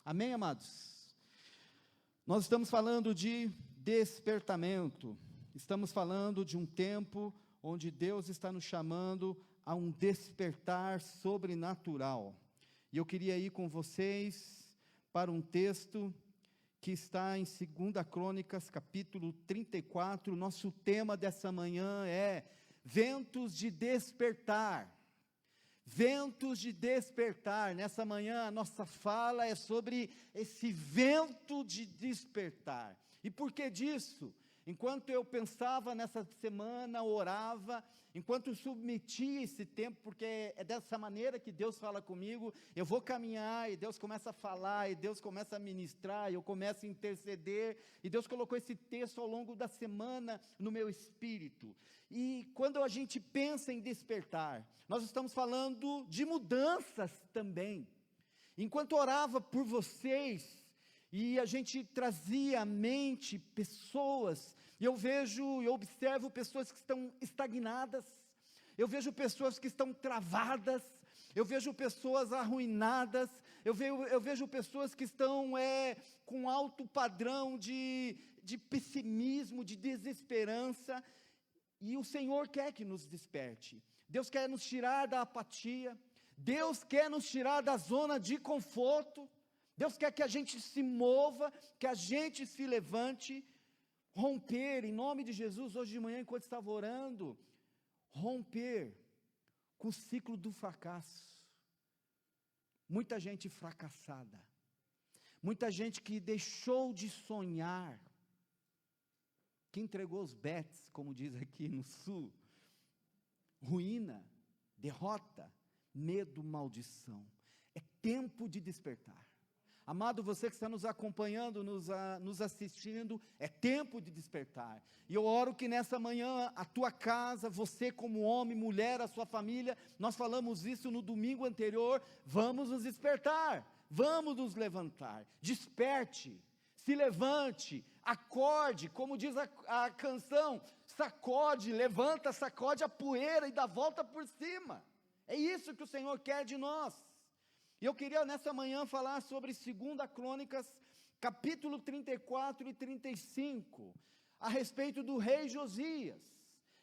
Amém, amados? Nós estamos falando de despertamento, estamos falando de um tempo onde Deus está nos chamando a um despertar sobrenatural. E eu queria ir com vocês para um texto que está em 2 Crônicas, capítulo 34, nosso tema dessa manhã é ventos de despertar. Ventos de despertar. Nessa manhã a nossa fala é sobre esse vento de despertar. E por que disso? Enquanto eu pensava nessa semana, orava, enquanto eu submetia esse tempo, porque é dessa maneira que Deus fala comigo, eu vou caminhar, e Deus começa a falar, e Deus começa a ministrar, e eu começo a interceder, e Deus colocou esse texto ao longo da semana no meu espírito. E quando a gente pensa em despertar, nós estamos falando de mudanças também. Enquanto orava por vocês, e a gente trazia à mente pessoas, e eu observo pessoas que estão estagnadas, eu vejo pessoas que estão travadas, eu vejo pessoas arruinadas, eu vejo pessoas que estão com alto padrão de pessimismo, de desesperança, e o Senhor quer que nos desperte. Deus quer nos tirar da apatia, Deus quer nos tirar da zona de conforto, Deus quer que a gente se mova, que a gente se levante, romper, em nome de Jesus, hoje de manhã, enquanto estava orando, romper com o ciclo do fracasso. Muita gente fracassada, muita gente que deixou de sonhar, que entregou os bets, como diz aqui no sul, ruína, derrota, medo, maldição. É tempo de despertar. Amado, você que está nos acompanhando, nos assistindo, é tempo de despertar. E eu oro que nessa manhã, a tua casa, você como homem, mulher, a sua família, nós falamos isso no domingo anterior, vamos nos despertar, vamos nos levantar, desperte, se levante, acorde, como diz a canção, sacode, levanta, sacode a poeira e dá volta por cima. É isso que o Senhor quer de nós. E eu queria nessa manhã falar sobre 2 Crônicas, capítulo 34 e 35, a respeito do rei Josias.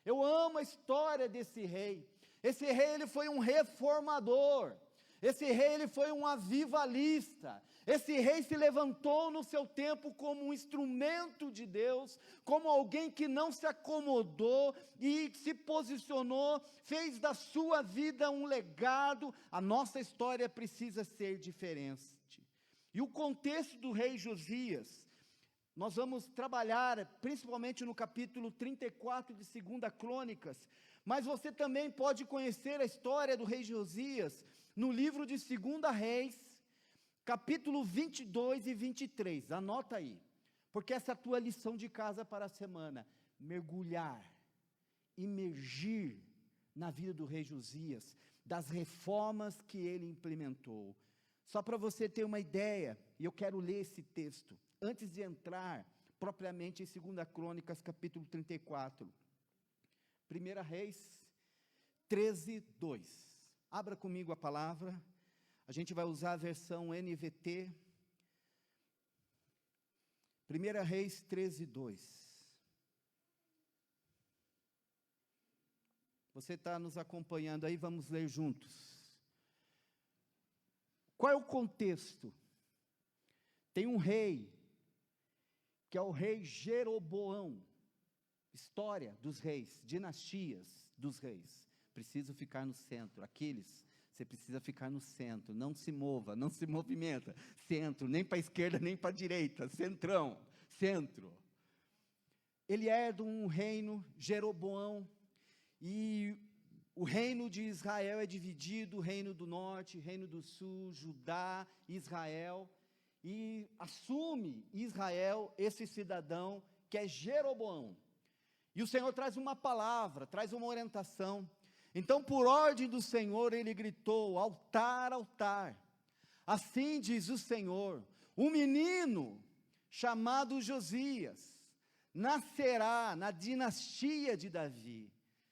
Eu amo a história desse rei. Esse rei, ele foi um reformador. Esse rei, ele foi um avivalista. Esse rei se levantou no seu tempo como um instrumento de Deus, como alguém que não se acomodou e se posicionou, fez da sua vida um legado. A nossa história precisa ser diferente. E o contexto do rei Josias, nós vamos trabalhar principalmente no capítulo 34 de 2 Crônicas, mas você também pode conhecer a história do rei Josias no livro de 2 Reis, capítulo 22 e 23, anota aí, porque essa é a tua lição de casa para a semana, mergulhar, imergir na vida do rei Josias, das reformas que ele implementou. Só para você ter uma ideia, e eu quero ler esse texto, antes de entrar propriamente em 2 Crônicas, capítulo 34, 1 Reis 13, 2, abra comigo a palavra, a gente vai usar a versão NVT, 1 Reis 13, 2, você está nos acompanhando aí, vamos ler juntos. Qual é o contexto? Tem um rei, que é o rei Jeroboão, história dos reis, dinastias dos reis, preciso ficar no centro, Aquiles, você precisa ficar no centro, não se mova, não se movimenta, centro, nem para a esquerda, nem para a direita, centrão, centro. Ele herda um reino, Jeroboão, e o reino de Israel é dividido, o reino do norte, reino do sul, Judá, Israel, e assume Israel, esse cidadão, que é Jeroboão, e o Senhor traz uma palavra, traz uma orientação. Então, por ordem do Senhor, ele gritou: altar, altar, assim diz o Senhor, um menino chamado Josias nascerá na dinastia de Davi,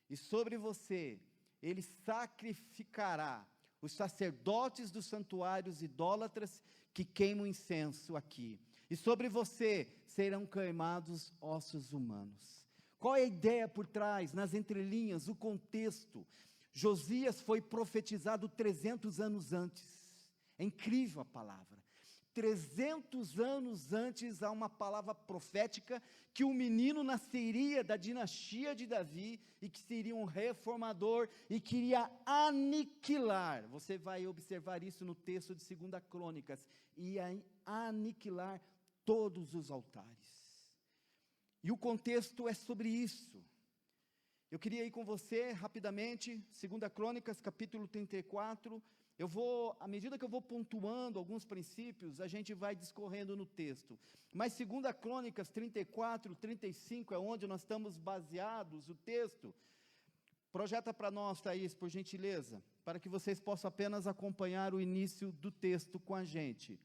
e sobre você ele sacrificará os sacerdotes dos santuários idólatras que queimam incenso aqui, e sobre você serão queimados ossos humanos. Qual é a ideia por trás, nas entrelinhas, o contexto? Josias foi profetizado 300 anos antes. É incrível a palavra. 300 anos antes há uma palavra profética que um menino nasceria da dinastia de Davi e que seria um reformador e queria aniquilar. Você vai observar isso no texto de 2 Crônicas. Ia aniquilar todos os altares. E o contexto é sobre isso. Eu queria ir com você rapidamente, 2 Crônicas, capítulo 34. À medida que eu vou pontuando alguns princípios, a gente vai discorrendo no texto. Mas 2 Crônicas 34, 35 é onde nós estamos baseados, o texto. Projeta para nós, Thaís, por gentileza, para que vocês possam apenas acompanhar o início do texto com a gente.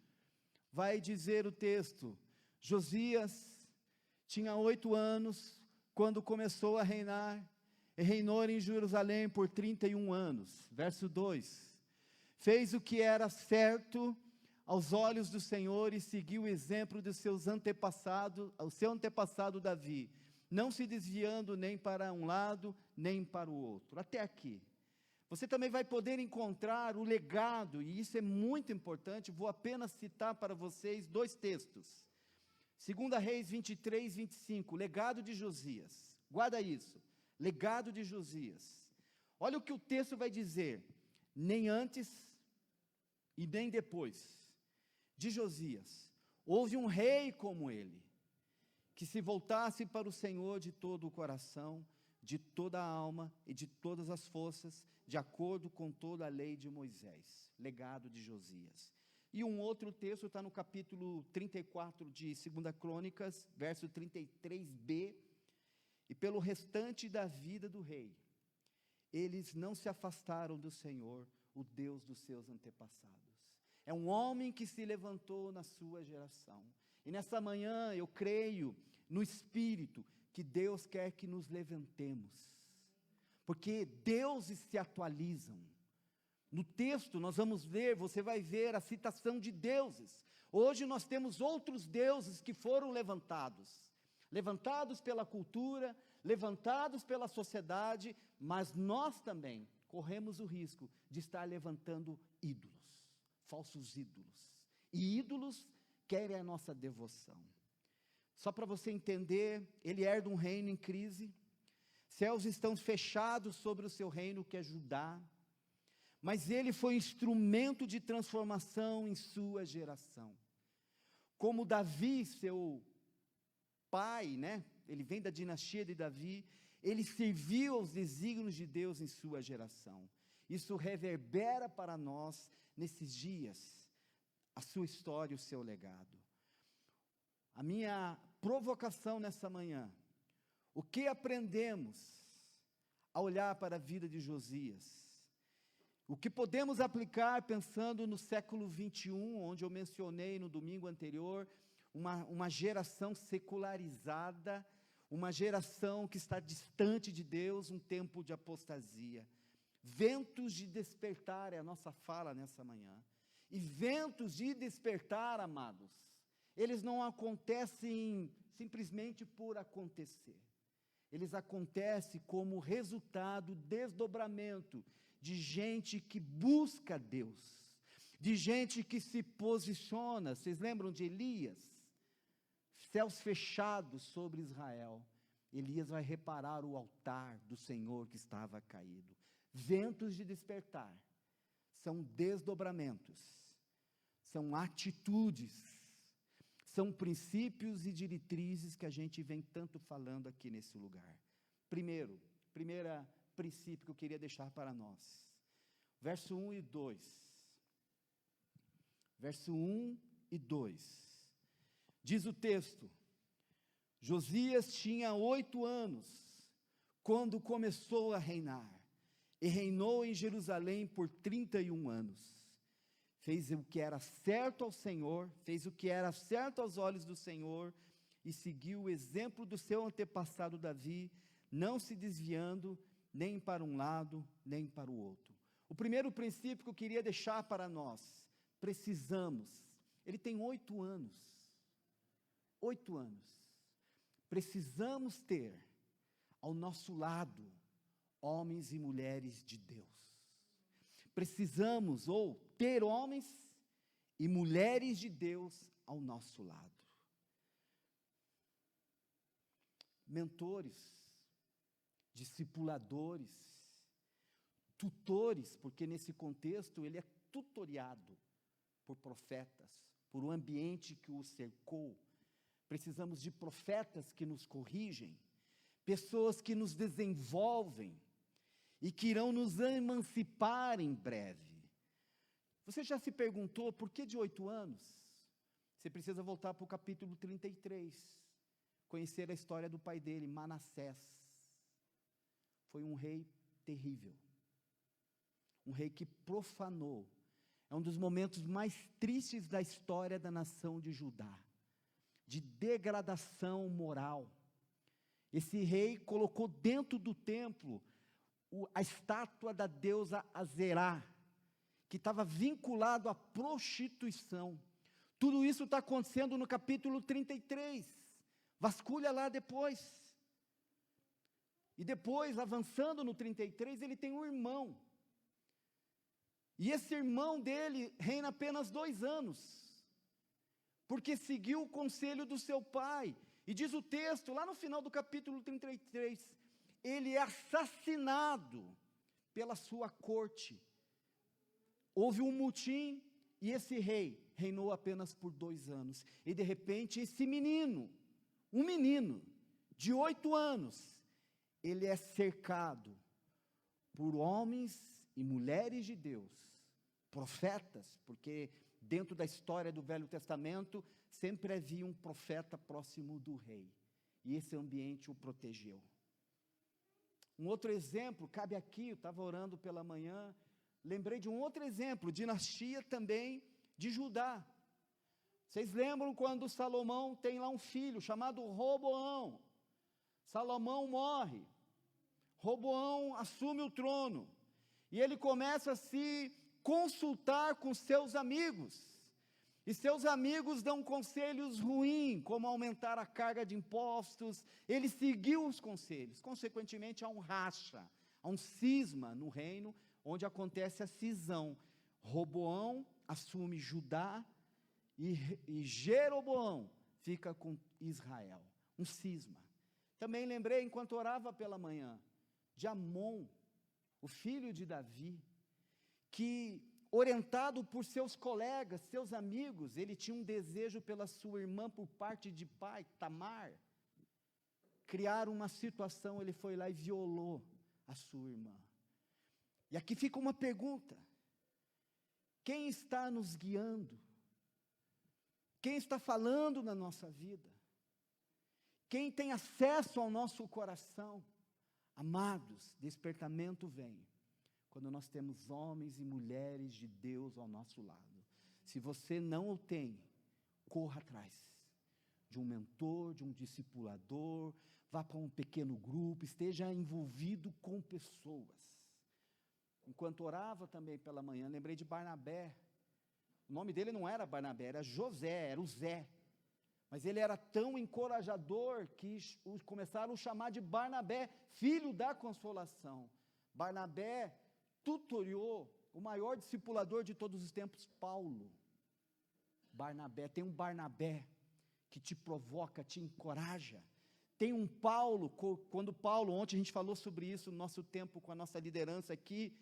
Vai dizer o texto: Josias tinha 8 anos quando começou a reinar, e reinou em Jerusalém por 31 anos. Verso 2. Fez o que era certo aos olhos do Senhor e seguiu o exemplo de seu antepassado Davi, não se desviando nem para um lado, nem para o outro. Até aqui. Você também vai poder encontrar o legado, e isso é muito importante. Vou apenas citar para vocês 2 textos. 2 Reis 23, 25, legado de Josias. Guarda isso, legado de Josias. Olha o que o texto vai dizer: nem antes e nem depois de Josias houve um rei como ele, que se voltasse para o Senhor de todo o coração, de toda a alma e de todas as forças, de acordo com toda a lei de Moisés. Legado de Josias. E um outro texto está no capítulo 34 de 2 Crônicas, verso 33b. E pelo restante da vida do rei, eles não se afastaram do Senhor, o Deus dos seus antepassados. É um homem que se levantou na sua geração. E nessa manhã eu creio no Espírito que Deus quer que nos levantemos, porque deuses se atualizam. No texto nós vamos ver, você vai ver a citação de deuses. Hoje nós temos outros deuses que foram levantados pela cultura, levantados pela sociedade, mas nós também corremos o risco de estar levantando ídolos, falsos ídolos. E ídolos querem a nossa devoção. Só para você entender, ele herda um reino em crise, céus estão fechados sobre o seu reino, que é Judá, mas ele foi instrumento de transformação em sua geração. Como Davi, seu pai, ele vem da dinastia de Davi, ele serviu aos desígnios de Deus em sua geração. Isso reverbera para nós, nesses dias, a sua história, o seu legado. A minha provocação nessa manhã: o que aprendemos a olhar para a vida de Josias? O que podemos aplicar pensando no século 21, onde eu mencionei no domingo anterior, uma geração secularizada, uma geração que está distante de Deus, um tempo de apostasia. Ventos de despertar é a nossa fala nessa manhã. E ventos de despertar, amados, eles não acontecem simplesmente por acontecer. Eles acontecem como resultado, desdobramento de gente que busca Deus, de gente que se posiciona. Vocês lembram de Elias? Céus fechados sobre Israel. Elias vai reparar o altar do Senhor que estava caído. Ventos de despertar são desdobramentos, são atitudes, são princípios e diretrizes que a gente vem tanto falando aqui nesse lugar. Primeiro princípio que eu queria deixar para nós, verso 1 e 2, verso 1 e 2, diz o texto: Josias tinha 8 anos, quando começou a reinar, e reinou em Jerusalém por 31 anos, fez o que era certo ao Senhor, fez o que era certo aos olhos do Senhor, e seguiu o exemplo do seu antepassado Davi, não se desviando nem para um lado, nem para o outro. O primeiro princípio que eu queria deixar para nós: precisamos Ele tem 8 anos. 8 anos. Precisamos ter ao nosso lado homens e mulheres de Deus. Precisamos ter homens e mulheres de Deus ao nosso lado. Mentores, discipuladores, tutores, porque nesse contexto ele é tutoriado por profetas, por um ambiente que o cercou. Precisamos de profetas que nos corrigem, pessoas que nos desenvolvem e que irão nos emancipar em breve. Você já se perguntou por que de 8 anos? Você precisa voltar para o capítulo 33, conhecer a história do pai dele, Manassés. Foi um rei terrível, um rei que profanou. É um dos momentos mais tristes da história da nação de Judá, de degradação moral. Esse rei colocou dentro do templo a estátua da deusa Azerá, que estava vinculado à prostituição. Tudo isso está acontecendo no capítulo 33, vasculha lá depois. E depois, avançando no 33, ele tem um irmão, e esse irmão dele reina apenas 2 anos, porque seguiu o conselho do seu pai, e diz o texto, lá no final do capítulo 33, ele é assassinado pela sua corte. Houve um motim, e esse rei reinou apenas por 2 anos, e de repente esse menino, um menino de 8 anos, ele é cercado por homens e mulheres de Deus, profetas, porque dentro da história do Velho Testamento, sempre havia um profeta próximo do rei, e esse ambiente o protegeu. Um outro exemplo, cabe aqui, eu estava orando pela manhã, lembrei de um outro exemplo, dinastia também de Judá. Vocês lembram quando Salomão tem lá um filho, chamado Roboão? Salomão morre, Roboão assume o trono, e ele começa a se consultar com seus amigos, e seus amigos dão conselhos ruins, como aumentar a carga de impostos. Ele seguiu os conselhos, consequentemente há um racha, há um cisma no reino, onde acontece a cisão. Roboão assume Judá, e Jeroboão fica com Israel, um cisma. Também lembrei, enquanto orava pela manhã, de Amon, o filho de Davi, que, orientado por seus colegas, seus amigos, ele tinha um desejo pela sua irmã por parte de pai, Tamar. Criaram uma situação, ele foi lá e violou a sua irmã. E aqui fica uma pergunta: quem está nos guiando? Quem está falando na nossa vida? Quem tem acesso ao nosso coração? Amados, despertamento vem quando nós temos homens e mulheres de Deus ao nosso lado. Se você não o tem, corra atrás de um mentor, de um discipulador, vá para um pequeno grupo, esteja envolvido com pessoas. Enquanto orava também pela manhã, lembrei de Barnabé. O nome dele não era Barnabé, era José, era o Zé. Mas ele era tão encorajador que começaram a chamar de Barnabé, filho da consolação. Barnabé tutoriou o maior discipulador de todos os tempos, Paulo. Barnabé, tem um Barnabé que te provoca, te encoraja. Tem um Paulo, quando Paulo, ontem a gente falou sobre isso no nosso tempo com a nossa liderança aqui,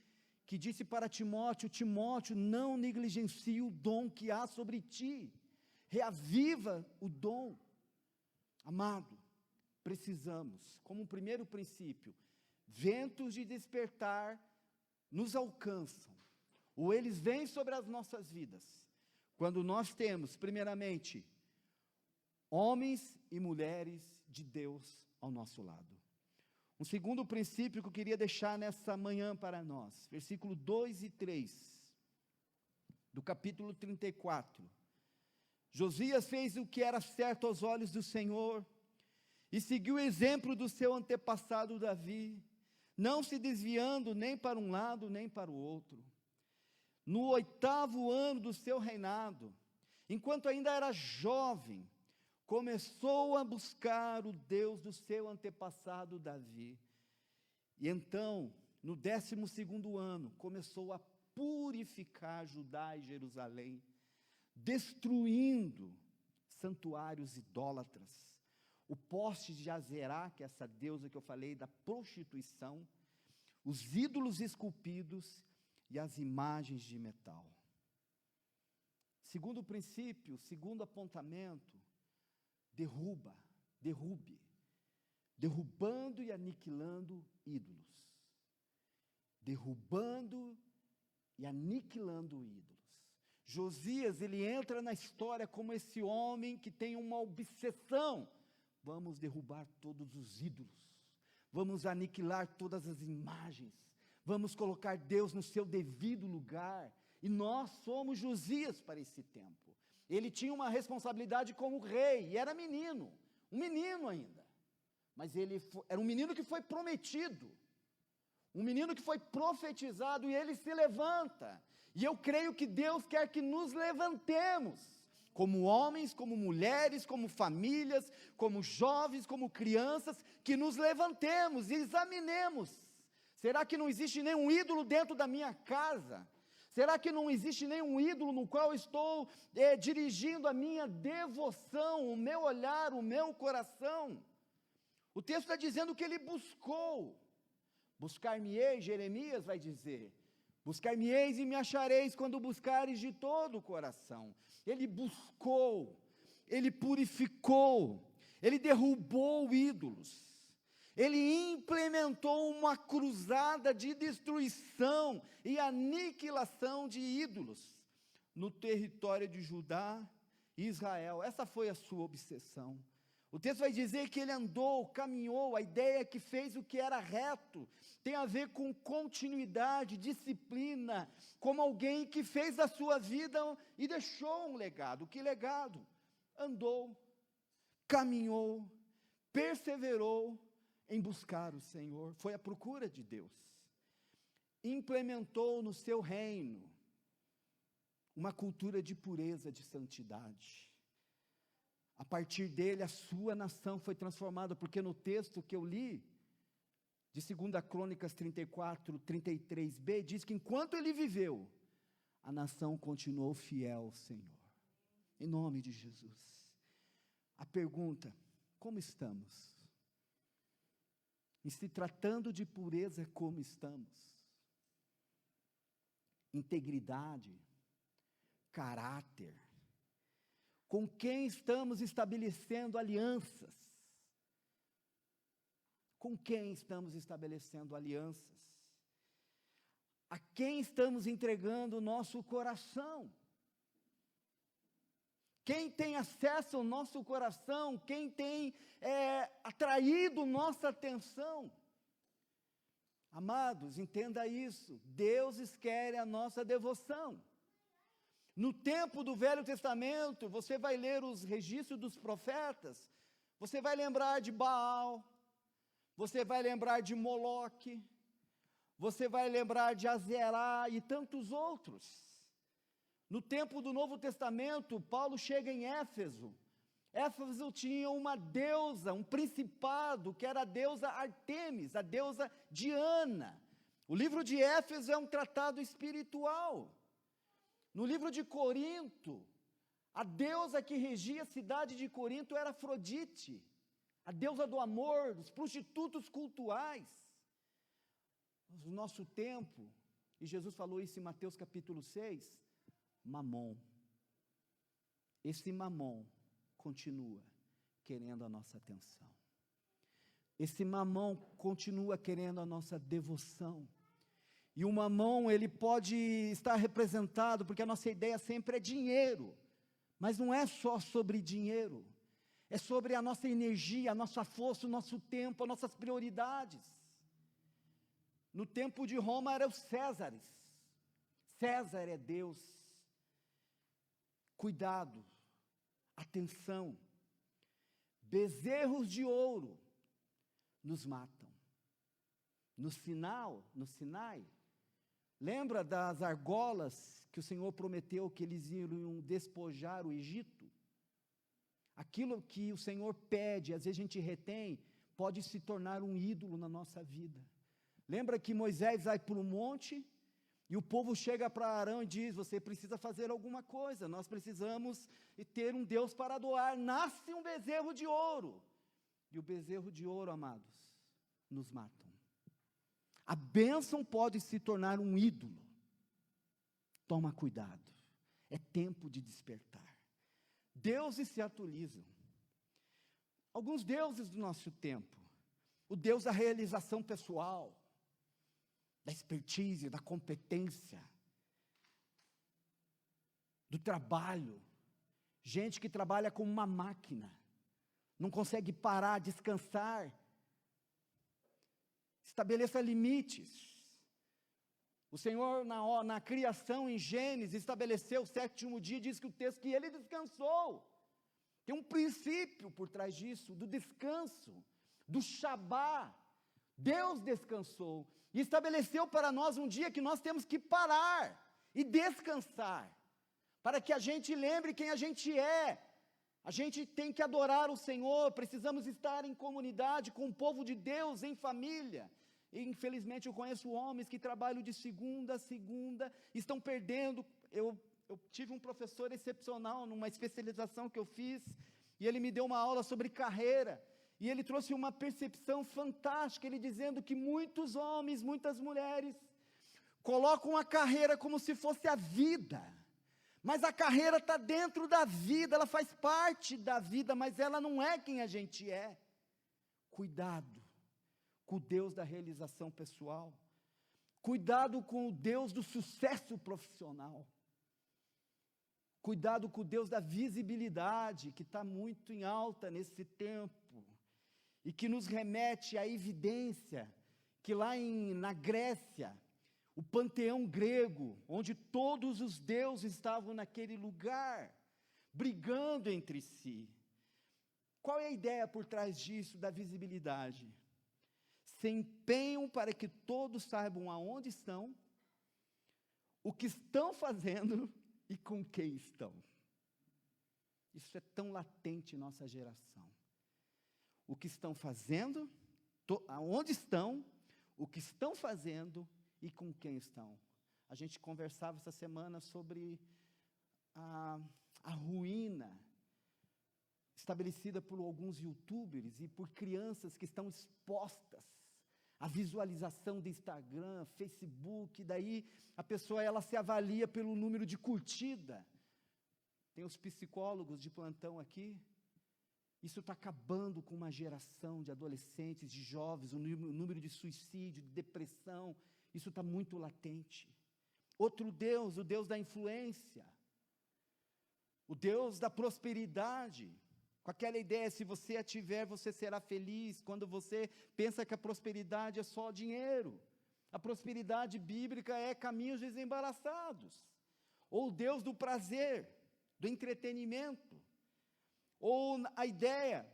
que disse para Timóteo: Timóteo, não negligencie o dom que há sobre ti, reaviva o dom. Amado, precisamos, como um primeiro princípio, ventos de despertar nos alcançam, ou eles vêm sobre as nossas vidas, quando nós temos, primeiramente, homens e mulheres de Deus ao nosso lado. Um segundo princípio que eu queria deixar nessa manhã para nós, versículo 2 e 3, do capítulo 34, Josias fez o que era certo aos olhos do Senhor, e seguiu o exemplo do seu antepassado Davi, não se desviando nem para um lado nem para o outro. No 8º ano do seu reinado, enquanto ainda era jovem, começou a buscar o Deus do seu antepassado Davi. E então, no 12º ano, começou a purificar Judá e Jerusalém, destruindo santuários idólatras, o poste de Azerá, que é essa deusa que eu falei, da prostituição, os ídolos esculpidos e as imagens de metal. Segundo princípio, segundo apontamento, derrubando e aniquilando ídolos. Derrubando e aniquilando ídolos. Josias, ele entra na história como esse homem que tem uma obsessão. Vamos derrubar todos os ídolos. Vamos aniquilar todas as imagens. Vamos colocar Deus no seu devido lugar. E nós somos Josias para esse tempo. Ele tinha uma responsabilidade como rei, e era menino, um menino ainda. Mas ele era um menino que foi prometido, um menino que foi profetizado, e ele se levanta. E eu creio que Deus quer que nos levantemos, como homens, como mulheres, como famílias, como jovens, como crianças, que nos levantemos e examinemos. Será que não existe nenhum ídolo dentro da minha casa? Será que não existe nenhum ídolo no qual estou dirigindo a minha devoção, o meu olhar, o meu coração? O texto está dizendo que ele buscou. Buscar-me-eis, Jeremias vai dizer. Buscar-me-eis e me achareis quando buscares de todo o coração. Ele buscou, ele purificou, ele derrubou ídolos. Ele implementou uma cruzada de destruição e aniquilação de ídolos no território de Judá e Israel. Essa foi a sua obsessão. O texto vai dizer que ele andou, caminhou, a ideia é que fez o que era reto, tem a ver com continuidade, disciplina, como alguém que fez a sua vida e deixou um legado. Que legado? Andou, caminhou, perseverou em buscar o Senhor, foi à procura de Deus, implementou no seu reino uma cultura de pureza, de santidade. A partir dele, a sua nação foi transformada, porque no texto que eu li, de 2 Crônicas 34, 33b, diz que enquanto ele viveu, a nação continuou fiel ao Senhor, em nome de Jesus. A pergunta: como estamos? Em se tratando de pureza, como estamos? Integridade, caráter. Com quem estamos estabelecendo alianças? Com quem estamos estabelecendo alianças? A quem estamos entregando o nosso coração? Quem tem acesso ao nosso coração? Quem tem atraído nossa atenção? Amados, entenda isso. Deus quer a nossa devoção. No tempo do Velho Testamento, você vai ler os registros dos profetas, você vai lembrar de Baal, você vai lembrar de Moloque, você vai lembrar de Azerá e tantos outros. No tempo do Novo Testamento, Paulo chega em Éfeso. Éfeso tinha uma deusa, um principado, que era a deusa Artemis, a deusa Diana. O livro de Éfeso é um tratado espiritual. No livro de Corinto, a deusa que regia a cidade de Corinto era Afrodite, a deusa do amor, dos prostitutos cultuais. No nosso tempo, e Jesus falou isso em Mateus capítulo 6, Mamon. Esse Mamon continua querendo a nossa atenção. Esse Mamon continua querendo a nossa devoção. E o Mamon, ele pode estar representado, porque a nossa ideia sempre é dinheiro, mas não é só sobre dinheiro, é sobre a nossa energia, a nossa força, o nosso tempo, as nossas prioridades. No tempo de Roma eram os Césares. César é Deus. Cuidado, atenção, bezerros de ouro nos matam. No Sinai, Lembra das argolas que o Senhor prometeu que eles iriam despojar o Egito? Aquilo que o Senhor pede, às vezes a gente retém, pode se tornar um ídolo na nossa vida. Lembra que Moisés vai para o monte, e o povo chega para Arão e diz: você precisa fazer alguma coisa, nós precisamos ter um Deus para adorar. Nasce um bezerro de ouro, e o bezerro de ouro, amados, nos matam. A bênção pode se tornar um ídolo. Toma cuidado, é tempo de despertar. Deuses se atualizam. Alguns deuses do nosso tempo: o Deus da realização pessoal, da expertise, da competência, do trabalho. Gente que trabalha como uma máquina, não consegue parar, descansar. Estabeleça limites. O Senhor, na criação, em Gênesis, estabeleceu o 7º dia, diz que o texto que ele descansou. Tem um princípio por trás disso, do descanso, do Shabá. Deus descansou e estabeleceu para nós um dia que nós temos que parar e descansar, para que a gente lembre quem a gente é. A gente tem que adorar o Senhor, precisamos estar em comunidade com o povo de Deus, em família. E, infelizmente, eu conheço homens que trabalham de segunda a segunda, estão perdendo. Eu tive um professor excepcional numa especialização que eu fiz, e ele me deu uma aula sobre carreira, e ele trouxe uma percepção fantástica, ele dizendo que muitos homens, muitas mulheres, colocam a carreira como se fosse a vida, mas a carreira está dentro da vida, ela faz parte da vida, mas ela não é quem a gente é. Cuidado com o Deus da realização pessoal, cuidado com o Deus do sucesso profissional, cuidado com o Deus da visibilidade, que está muito em alta nesse tempo, e que nos remete à evidência, que lá na Grécia, o panteão grego, onde todos os deuses estavam naquele lugar, brigando entre si. Qual é a ideia por trás disso, da visibilidade? Se empenham para que todos saibam aonde estão, o que estão fazendo e com quem estão. Isso é tão latente em nossa geração. O que estão fazendo, aonde estão, o que estão fazendo e com quem estão. A gente conversava essa semana sobre a ruína estabelecida por alguns youtubers e por crianças que estão expostas à visualização do Instagram, Facebook, daí a pessoa ela se avalia pelo número de curtida. Tem os psicólogos de plantão aqui. Isso está acabando com uma geração de adolescentes, de jovens, o número de suicídio, de depressão, isso está muito latente. Outro Deus, o Deus da influência, o Deus da prosperidade, com aquela ideia: se você a tiver, você será feliz. Quando você pensa que a prosperidade é só dinheiro, a prosperidade bíblica é caminhos desembaraçados, ou o Deus do prazer, do entretenimento, ou a ideia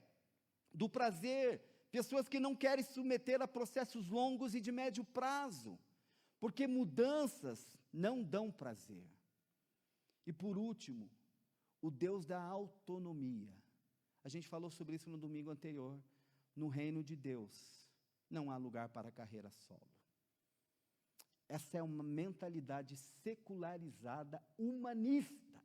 do prazer, pessoas que não querem se submeter a processos longos e de médio prazo, porque mudanças não dão prazer. E por último, o Deus da autonomia. A gente falou sobre isso no domingo anterior. No reino de Deus, não há lugar para carreira solo. Essa é uma mentalidade secularizada, humanista.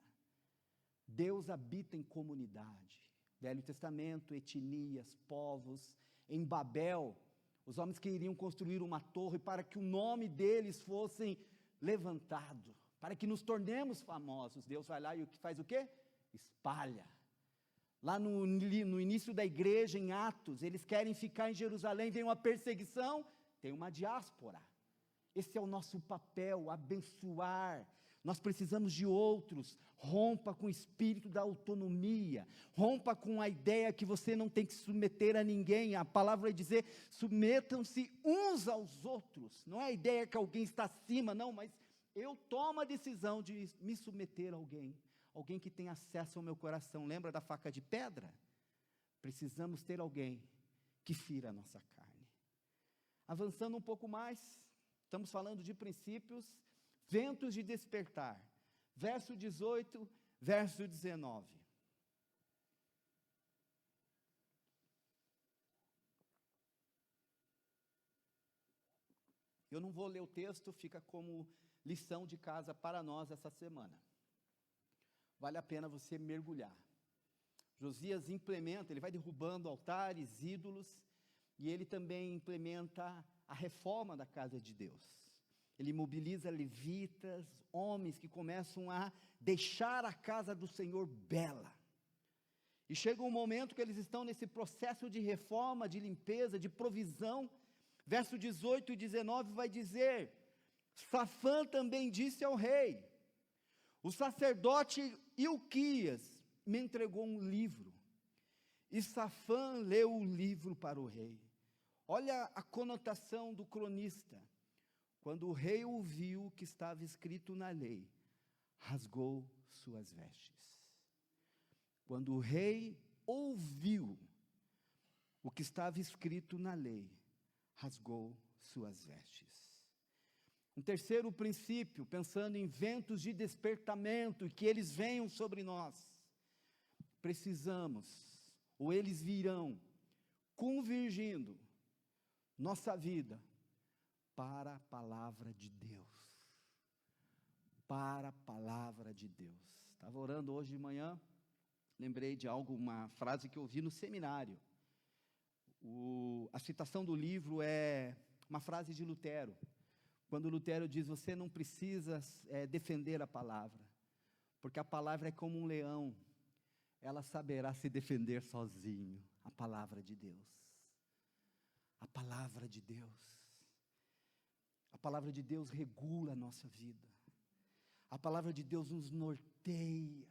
Deus habita em comunidade. Velho Testamento, etnias, povos. Em Babel, os homens queriam construir uma torre para que o nome deles fosse levantado, para que nos tornemos famosos. Deus vai lá e faz o quê? Espalha. Lá no início da igreja, em Atos, eles querem ficar em Jerusalém, vem uma perseguição, tem uma diáspora. Esse é o nosso papel, abençoar. Nós precisamos de outros. Rompa com o espírito da autonomia, rompa com a ideia que você não tem que se submeter a ninguém. A palavra vai dizer: submetam-se uns aos outros. Não é a ideia que alguém está acima, não, mas eu tomo a decisão de me submeter a alguém. Alguém que tem acesso ao meu coração. Lembra da faca de pedra? Precisamos ter alguém que fira a nossa carne. Avançando um pouco mais, estamos falando de princípios, ventos de despertar. Verso 18, verso 19. Eu não vou ler o texto, fica como lição de casa para nós essa semana. Vale a pena você mergulhar. Josias implementa, ele vai derrubando altares, ídolos, e ele também implementa a reforma da casa de Deus. Ele mobiliza levitas, homens que começam a deixar a casa do Senhor bela. E chega um momento que eles estão nesse processo de reforma, de limpeza, de provisão. Verso 18 e 19 vai dizer: Safã também disse ao rei: o sacerdote Ilquias me entregou um livro. E Safã leu o livro para o rei. Olha a conotação do cronista. Quando o rei ouviu o que estava escrito na lei, rasgou suas vestes. Quando o rei ouviu o que estava escrito na lei, rasgou suas vestes. Um terceiro princípio, pensando em ventos de despertamento, e que eles venham sobre nós, precisamos, ou eles virão, convergindo nossa vida para a palavra de Deus. Para a palavra de Deus. Estava orando hoje de manhã, lembrei de algo, uma frase que eu ouvi no seminário. A citação do livro é uma frase de Lutero, quando Lutero diz: você não precisa defender a palavra, porque a palavra é como um leão, ela saberá se defender sozinho. A palavra de Deus, a palavra de Deus, a palavra de Deus regula a nossa vida, a palavra de Deus nos norteia,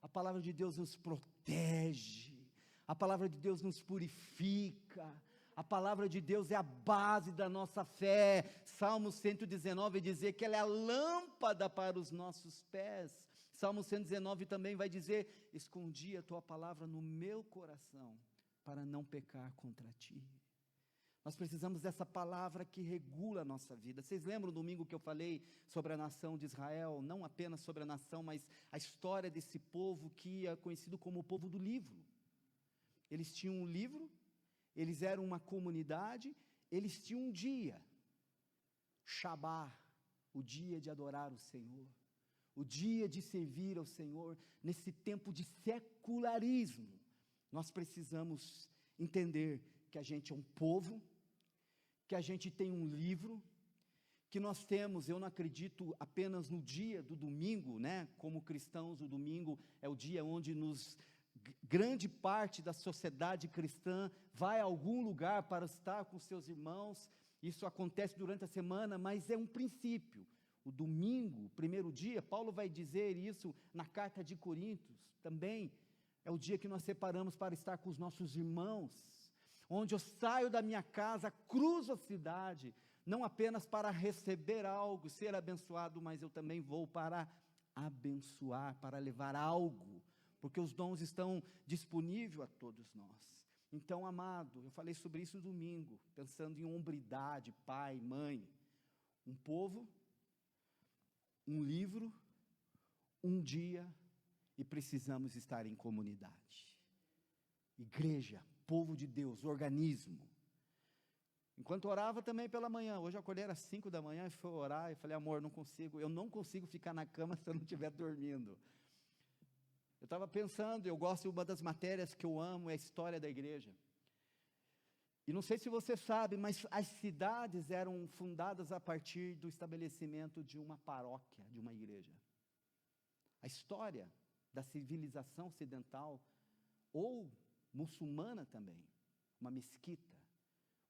a palavra de Deus nos protege, a palavra de Deus nos purifica, a palavra de Deus é a base da nossa fé. Salmo 119 vai dizer que ela é a lâmpada para os nossos pés. Salmo 119 também vai dizer: escondi a tua palavra no meu coração, para não pecar contra ti. Nós precisamos dessa palavra que regula a nossa vida. Vocês lembram do domingo que eu falei sobre a nação de Israel? Não apenas sobre a nação, mas a história desse povo que é conhecido como o povo do livro. Eles tinham um livro, eles eram uma comunidade, eles tinham um dia, Shabá, o dia de adorar o Senhor, o dia de servir ao Senhor. Nesse tempo de secularismo, nós precisamos entender que a gente é um povo, que a gente tem um livro, que nós temos. Eu não acredito apenas no dia do domingo, né? Como cristãos, o domingo é o dia onde grande parte da sociedade cristã vai a algum lugar para estar com seus irmãos. Isso acontece durante a semana, mas é um princípio. O domingo, o primeiro dia, Paulo vai dizer isso na carta de Coríntios, também é o dia que nós separamos para estar com os nossos irmãos, onde eu saio da minha casa, cruzo a cidade, não apenas para receber algo, ser abençoado, mas eu também vou para abençoar, para levar algo, porque os dons estão disponíveis a todos nós. Então, amado, eu falei sobre isso domingo, pensando em hombridade, pai, mãe, um povo, um livro, um dia, e precisamos estar em comunidade. Igreja, povo de Deus, organismo. Enquanto orava também pela manhã, hoje eu acordei às 5 da manhã e fui orar, e falei: amor, eu não consigo ficar na cama se eu não estiver dormindo. Eu estava pensando, eu gosto, uma das matérias que eu amo é a história da igreja. E não sei se você sabe, mas as cidades eram fundadas a partir do estabelecimento de uma paróquia, de uma igreja. A história da civilização ocidental, ou muçulmana também, uma mesquita,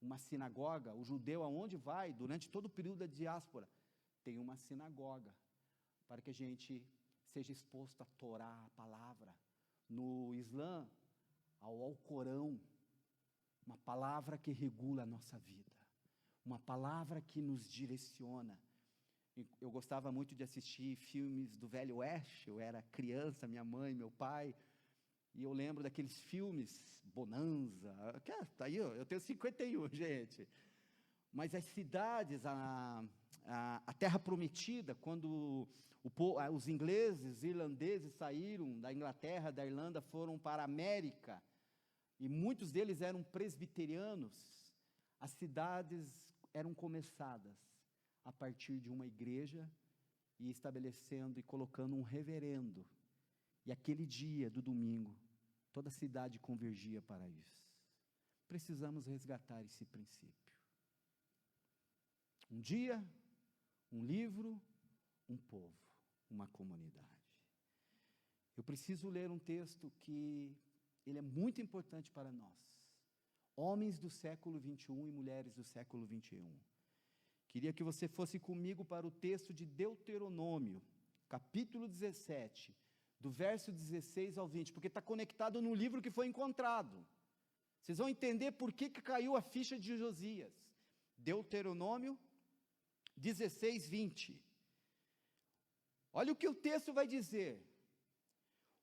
uma sinagoga. O judeu, aonde vai, durante todo o período da diáspora, tem uma sinagoga, para que a gente seja exposto à Torá, a palavra. No Islã, ao Alcorão, uma palavra que regula a nossa vida, uma palavra que nos direciona. Eu gostava muito de assistir filmes do Velho Oeste, eu era criança, minha mãe, meu pai, e eu lembro daqueles filmes, Bonanza, tá aí, eu tenho 51, gente, mas as cidades, a terra prometida, quando os ingleses, irlandeses saíram da Inglaterra, da Irlanda, foram para a América, e muitos deles eram presbiterianos, as cidades eram começadas a partir de uma igreja, e estabelecendo e colocando um reverendo, e aquele dia do domingo, toda a cidade convergia para isso. Precisamos resgatar esse princípio. Um dia, um livro, um povo, uma comunidade. Eu preciso ler um texto que ele é muito importante para nós, homens do século 21 e mulheres do século 21. Queria que você fosse comigo para o texto de Deuteronômio, capítulo 17, do verso 16 ao 20, porque está conectado no livro que foi encontrado. Vocês vão entender por que caiu a ficha de Josias. Deuteronômio 16, 20. Olha o que o texto vai dizer.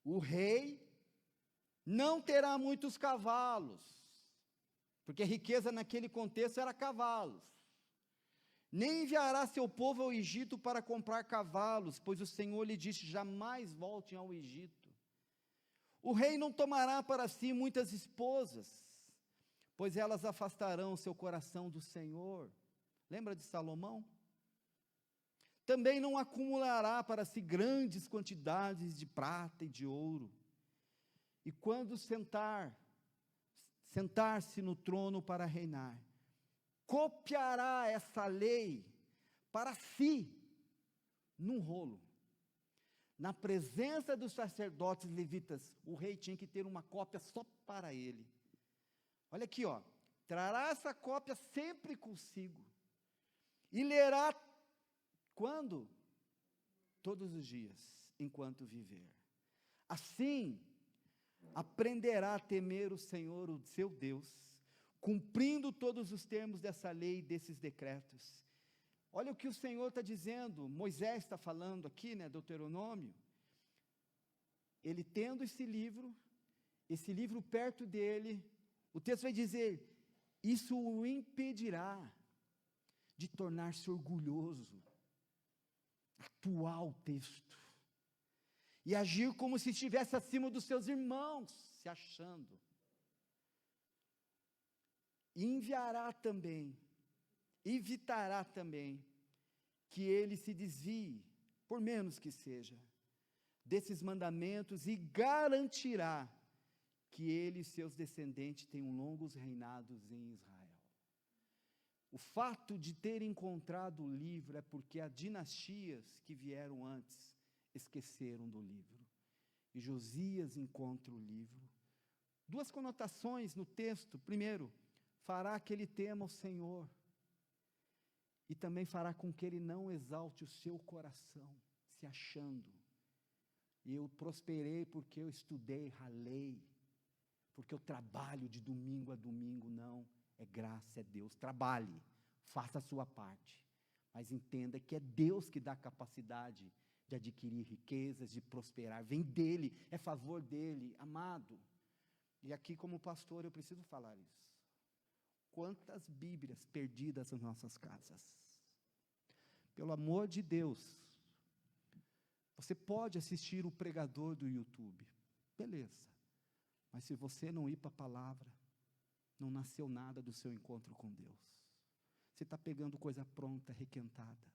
O rei não terá muitos cavalos, porque a riqueza naquele contexto era cavalos. Nem enviará seu povo ao Egito para comprar cavalos, pois o Senhor lhe disse, jamais voltem ao Egito. O rei não tomará para si muitas esposas, pois elas afastarão seu coração do Senhor. Lembra de Salomão? Também não acumulará para si grandes quantidades de prata e de ouro. E quando sentar-se no trono para reinar, copiará essa lei para si, num rolo. Na presença dos sacerdotes levitas, o rei tinha que ter uma cópia só para ele. Olha aqui, ó. Trará essa cópia sempre consigo. E lerá quando? Todos os dias, enquanto viver. Assim, aprenderá a temer o Senhor, o seu Deus, cumprindo todos os termos dessa lei e desses decretos. Olha o que o Senhor está dizendo, Moisés está falando aqui, Deuteronômio. Ele tendo esse livro perto dele, o texto vai dizer, isso o impedirá de tornar-se orgulhoso. Atual texto. E agir como se estivesse acima dos seus irmãos, se achando. Enviará também, evitará também, que ele se desvie, por menos que seja, desses mandamentos e garantirá que ele e seus descendentes tenham longos reinados em Israel. O fato de ter encontrado o livro é porque as dinastias que vieram antes esqueceram do livro. E Josias encontra o livro. Duas conotações no texto. Primeiro, fará que ele tema o Senhor. E também fará com que ele não exalte o seu coração, se achando. E eu prosperei porque eu estudei, ralei. Porque eu trabalho de domingo a domingo, não. É graça, é Deus. Trabalhe, faça a sua parte. Mas entenda que é Deus que dá a capacidade de adquirir riquezas, de prosperar. Vem dEle, é favor dEle, amado. E aqui como pastor eu preciso falar isso. Quantas Bíblias perdidas nas nossas casas. Pelo amor de Deus. Você pode assistir o pregador do YouTube. Beleza. Mas se você não ir para a palavra, não nasceu nada do seu encontro com Deus. Você está pegando coisa pronta, requentada.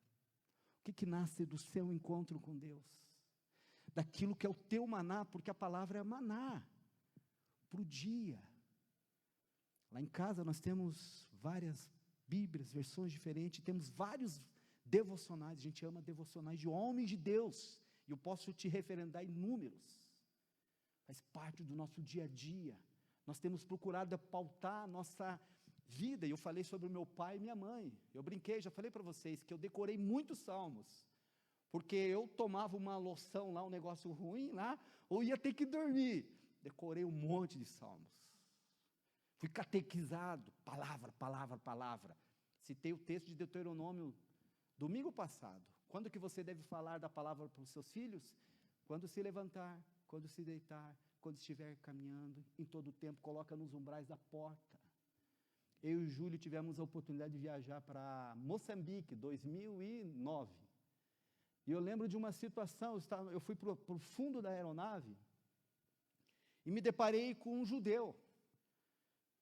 O que nasce do seu encontro com Deus? Daquilo que é o teu maná, porque a palavra é maná, para o dia. Lá em casa nós temos várias Bíblias, versões diferentes, temos vários devocionais, a gente ama devocionais de homens de Deus, e eu posso te referendar inúmeros. Faz parte do nosso dia a dia. Nós temos procurado pautar a nossa vida, e eu falei sobre o meu pai e minha mãe. Eu brinquei, já falei para vocês, que eu decorei muitos salmos, porque eu tomava uma loção lá, um negócio ruim lá, ou ia ter que dormir. Decorei um monte de salmos. Fui catequizado, palavra, palavra, palavra. Citei o texto de Deuteronômio domingo passado. Quando que você deve falar da palavra para os seus filhos? Quando se levantar, quando se deitar, quando estiver caminhando, em todo o tempo, coloca nos umbrais da porta. Eu e o Júlio tivemos a oportunidade de viajar para Moçambique, 2009. E eu lembro de uma situação, eu fui para o fundo da aeronave e me deparei com um judeu,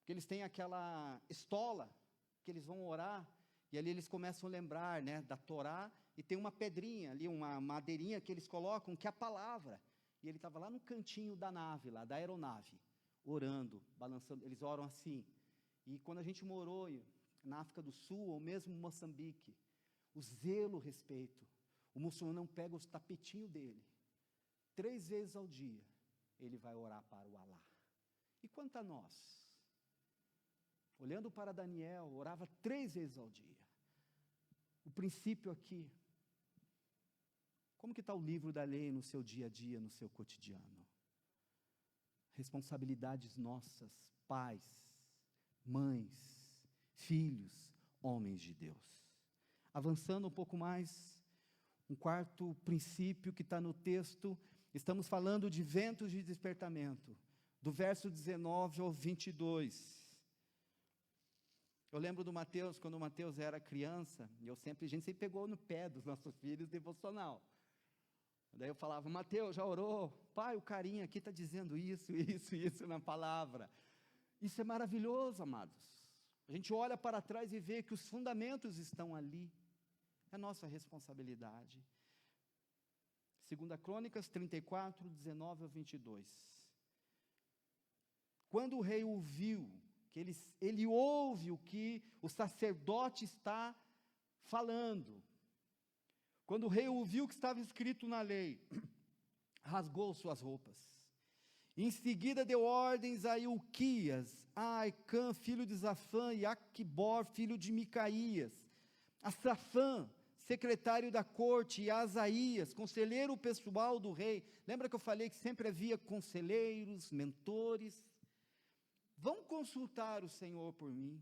que eles têm aquela estola, que eles vão orar, e ali eles começam a lembrar, né, da Torá, e tem uma pedrinha ali, uma madeirinha que eles colocam, que é a palavra. E ele estava lá no cantinho da nave, lá da aeronave, orando, balançando, eles oram assim. E quando a gente morou na África do Sul, ou mesmo em Moçambique, o zelo, o respeito, o muçulmano pega os tapetinhos dele, 3 vezes ao dia, ele vai orar para o Alá. E quanto a nós? Olhando para Daniel, orava 3 vezes ao dia. O princípio aqui, como que está o livro da lei no seu dia a dia, no seu cotidiano? Responsabilidades nossas, pais, mães, filhos, homens de Deus. Avançando um pouco mais, um quarto princípio que está no texto, estamos falando de ventos de despertamento, do verso 19 ao 22. Eu lembro do Mateus, quando o Mateus era criança, a gente sempre pegou no pé dos nossos filhos devocional. Daí eu falava, Mateus, já orou? Pai, o carinha aqui está dizendo isso na palavra. Isso é maravilhoso, amados. A gente olha para trás e vê que os fundamentos estão ali. É nossa responsabilidade. 2 Crônicas 34, 19 ao 22. Quando o rei ouviu, que ele ouve o que o sacerdote está falando. Quando o rei ouviu o que estava escrito na lei, rasgou suas roupas. Em seguida deu ordens a Ilquias, a Aicã, filho de Zafã, e a Aquibor, filho de Micaías, a Safã, secretário da corte, e a Asaías, conselheiro pessoal do rei. Lembra que eu falei que sempre havia conselheiros, mentores? Vão consultar o Senhor por mim,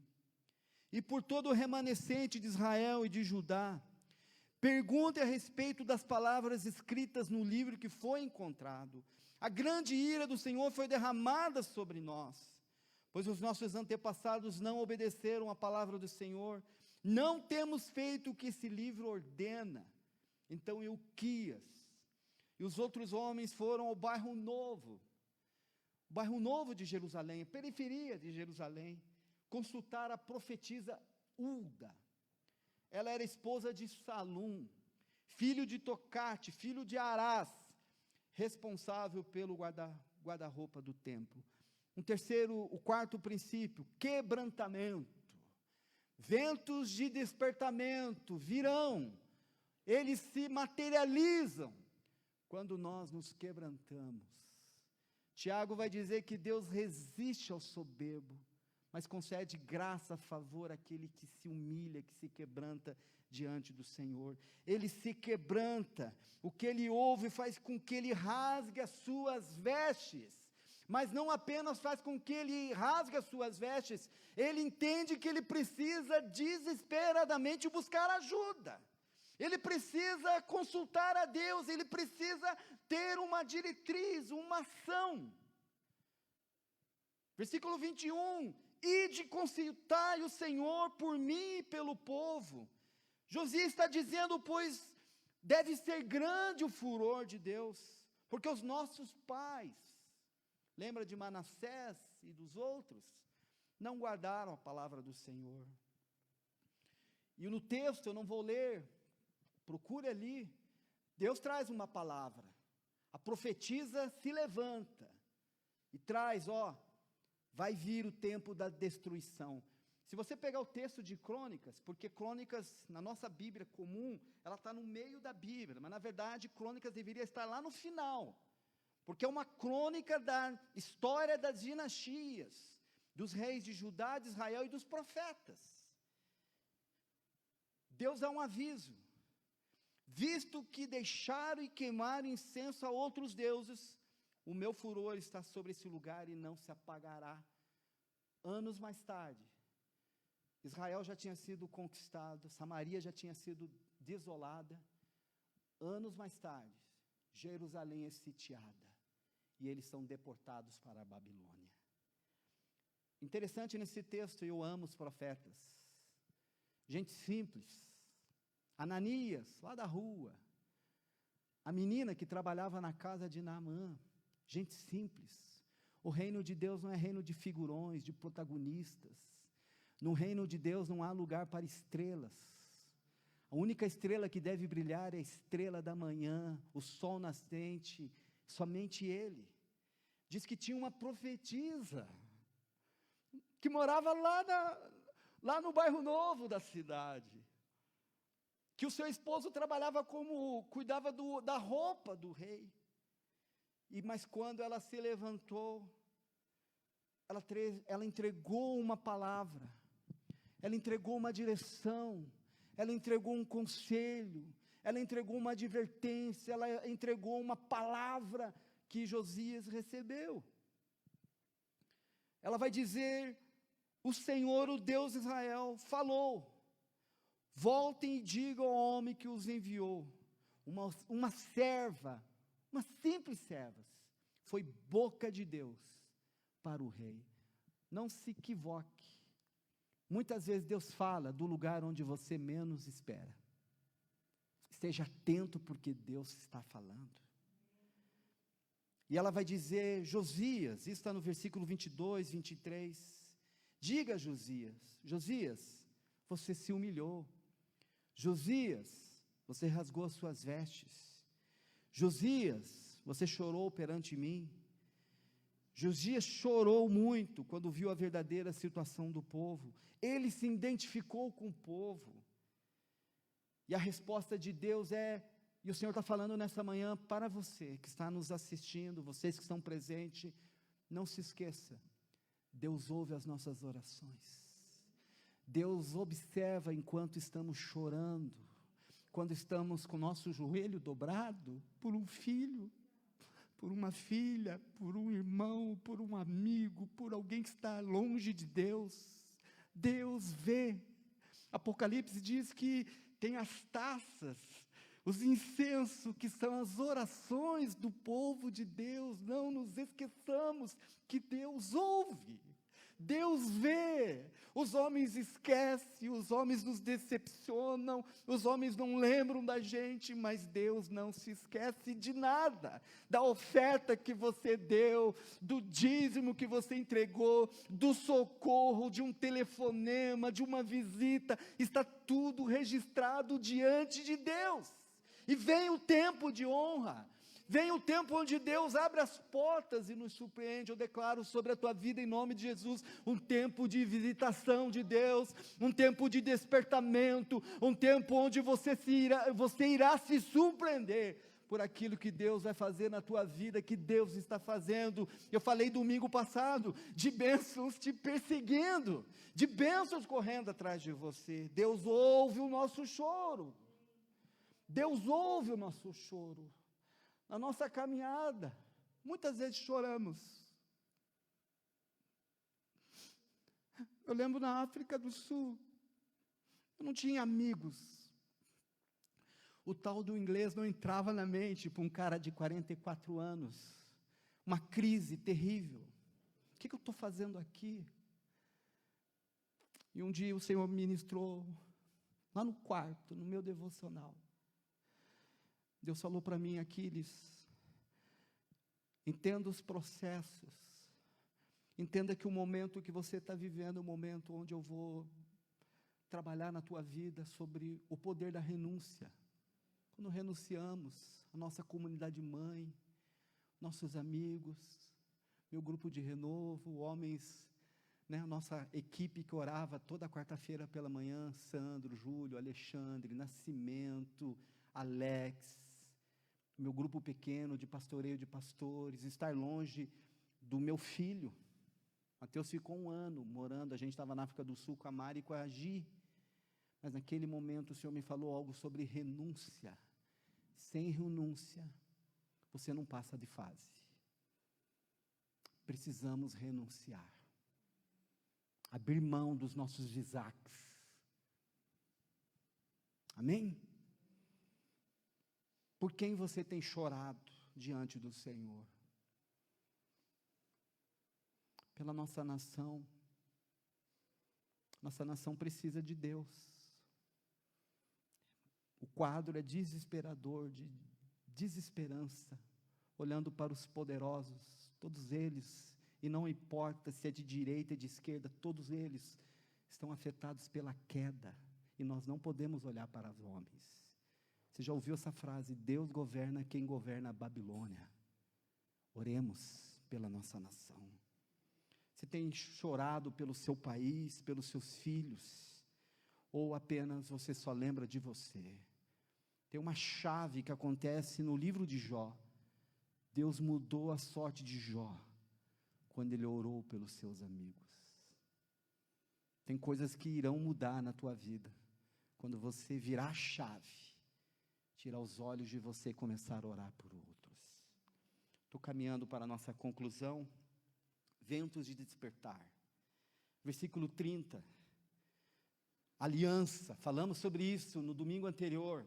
e por todo o remanescente de Israel e de Judá. Pergunte a respeito das palavras escritas no livro que foi encontrado. A grande ira do Senhor foi derramada sobre nós, pois os nossos antepassados não obedeceram à palavra do Senhor. Não temos feito o que esse livro ordena. Então Ilquias e os outros homens foram ao bairro Novo de Jerusalém, a periferia de Jerusalém, consultar a profetisa Hulda. Ela era esposa de Salum, filho de Tocate, filho de Arás, responsável pelo guarda-roupa do templo. O quarto princípio, quebrantamento. Ventos de despertamento virão, eles se materializam quando nós nos quebrantamos. Tiago vai dizer que Deus resiste ao soberbo, mas concede graça, favor àquele que se humilha, que se quebranta diante do Senhor. Ele se quebranta, o que ele ouve faz com que ele rasgue as suas vestes, mas não apenas faz com que ele rasgue as suas vestes, ele entende que ele precisa desesperadamente buscar ajuda, ele precisa consultar a Deus, ele precisa ter uma diretriz, uma ação. Versículo 21, ide consultai o Senhor por mim e pelo povo. Josias está dizendo, pois deve ser grande o furor de Deus, porque os nossos pais, lembra de Manassés e dos outros, não guardaram a palavra do Senhor. E no texto, eu não vou ler, procure ali, Deus traz uma palavra, a profetisa se levanta, e traz, vai vir o tempo da destruição. Se você pegar o texto de Crônicas, porque Crônicas, na nossa Bíblia comum, ela está no meio da Bíblia, mas na verdade Crônicas deveria estar lá no final, porque é uma crônica da história das dinastias, dos reis de Judá, de Israel e dos profetas. Deus dá um aviso, visto que deixaram e queimaram incenso a outros deuses, o meu furor está sobre esse lugar e não se apagará. Anos mais tarde, Israel já tinha sido conquistado, Samaria já tinha sido desolada. Anos mais tarde, Jerusalém é sitiada, e eles são deportados para a Babilônia. Interessante nesse texto, eu amo os profetas, gente simples, Ananias, lá da rua, a menina que trabalhava na casa de Naamã, gente simples. O reino de Deus não é reino de figurões, de protagonistas. No reino de Deus não há lugar para estrelas. A única estrela que deve brilhar é a estrela da manhã, o sol nascente, somente Ele. Diz que tinha uma profetisa, que morava lá no bairro novo da cidade, que o seu esposo trabalhava cuidava da roupa do rei. Mas quando ela se levantou, ela entregou uma palavra, ela entregou uma direção, ela entregou um conselho, ela entregou uma advertência, ela entregou uma palavra que Josias recebeu. Ela vai dizer: o Senhor, o Deus de Israel, falou, voltem e digam ao homem que os enviou, uma serva, uma simples serva, foi boca de Deus para o rei. Não se equivoque, muitas vezes Deus fala do lugar onde você menos espera. Esteja atento, porque Deus está falando. E ela vai dizer: Josias, isso está no versículo 22, 23, diga a Josias, você se humilhou, Josias, você rasgou as suas vestes, Josias, você chorou perante mim. Josias chorou muito quando viu a verdadeira situação do povo, ele se identificou com o povo, e a resposta de Deus e o Senhor está falando nessa manhã para você que está nos assistindo, vocês que estão presentes, não se esqueça, Deus ouve as nossas orações, Deus observa enquanto estamos chorando, quando estamos com o nosso joelho dobrado, por um filho, por uma filha, por um irmão, por um amigo, por alguém que está longe de Deus, Deus vê. Apocalipse diz que tem as taças, os incensos, que são as orações do povo de Deus. Não nos esqueçamos que Deus ouve, Deus vê. Os homens esquecem, os homens nos decepcionam, os homens não lembram da gente, mas Deus não se esquece de nada, da oferta que você deu, do dízimo que você entregou, do socorro, de um telefonema, de uma visita, está tudo registrado diante de Deus. E vem o tempo de honra, vem o tempo onde Deus abre as portas e nos surpreende. Eu declaro sobre a tua vida, em nome de Jesus, um tempo de visitação de Deus, um tempo de despertamento, um tempo onde você irá se surpreender por aquilo que Deus vai fazer na tua vida, que Deus está fazendo. Eu falei domingo passado, de bênçãos te perseguindo, de bênçãos correndo atrás de você. Deus ouve o nosso choro, Deus ouve o nosso choro. Na nossa caminhada, muitas vezes choramos. Eu lembro na África do Sul, eu não tinha amigos. O tal do inglês não entrava na mente para um cara de 44 anos. Uma crise terrível. O que eu estou fazendo aqui? E um dia o Senhor ministrou, lá no quarto, no meu devocional. Deus falou para mim: Aquiles, entenda os processos, entenda que o momento que você está vivendo é o momento onde eu vou trabalhar na tua vida sobre o poder da renúncia. Quando renunciamos a nossa comunidade mãe, nossos amigos, meu grupo de renovo, homens, a nossa equipe que orava toda quarta-feira pela manhã, Sandro, Júlio, Alexandre, Nascimento, Alex, meu grupo pequeno de pastoreio de pastores, estar longe do meu filho. Mateus ficou 1 ano morando, a gente estava na África do Sul com a Mari e com a Gi, mas naquele momento o Senhor me falou algo sobre renúncia. Sem renúncia, você não passa de fase. Precisamos renunciar, abrir mão dos nossos Isaques. Amém? Por quem você tem chorado diante do Senhor? Pela nossa nação, Nossa nação precisa de Deus. O quadro é desesperador, de desesperança, olhando para os poderosos, todos eles, e não importa se é de direita e de esquerda, todos eles estão afetados pela queda, e nós não podemos olhar para os homens. Você já ouviu essa frase? Deus governa quem governa a Babilônia. Oremos pela nossa nação. Você tem chorado pelo seu país, pelos seus filhos, ou apenas você só lembra de você? Tem uma chave que acontece no livro de Jó. Deus mudou a sorte de Jó quando ele orou pelos seus amigos. Tem coisas que irão mudar na tua vida quando você virar a chave, tirar os olhos de você e começar a orar por outros. Estou caminhando para a nossa conclusão. Ventos de despertar. Versículo 30. Aliança, falamos sobre isso no domingo anterior.